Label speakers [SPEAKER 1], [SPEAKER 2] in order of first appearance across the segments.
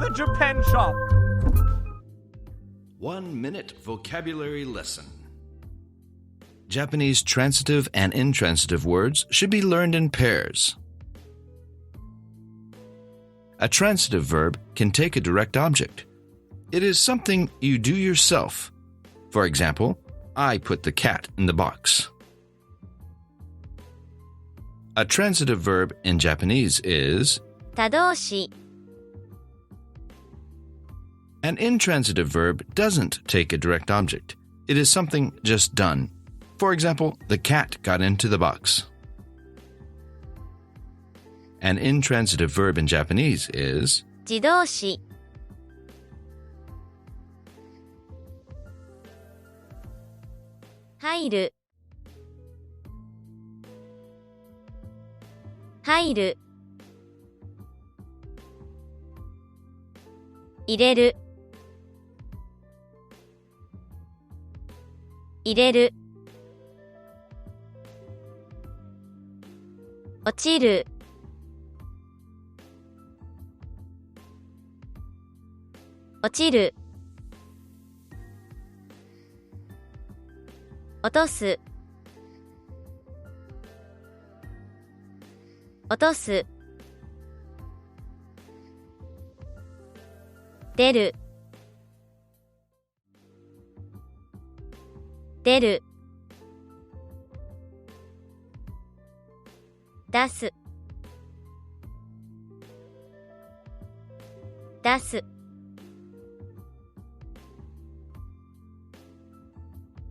[SPEAKER 1] the Japan shop.
[SPEAKER 2] 1-minute vocabulary lesson. Japanese transitive and intransitive words should be learned in pairs. A transitive verb can take a direct object. It is something you do yourself. For example, I put the cat in the box. A transitive verb in Japanese is
[SPEAKER 3] たどうし
[SPEAKER 2] An intransitive verb doesn't take a direct object. It is something just done. For example, the cat got into the box. An intransitive verb in Japanese is
[SPEAKER 3] じどうし入る入る入れる入れる落ちる落ちる落とす落とす出る出る出す出す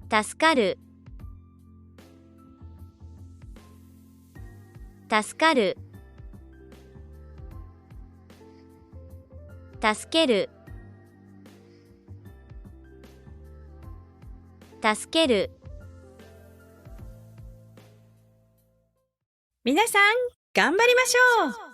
[SPEAKER 3] 助かる助かる助ける助ける
[SPEAKER 4] 皆さん、頑張りましょう。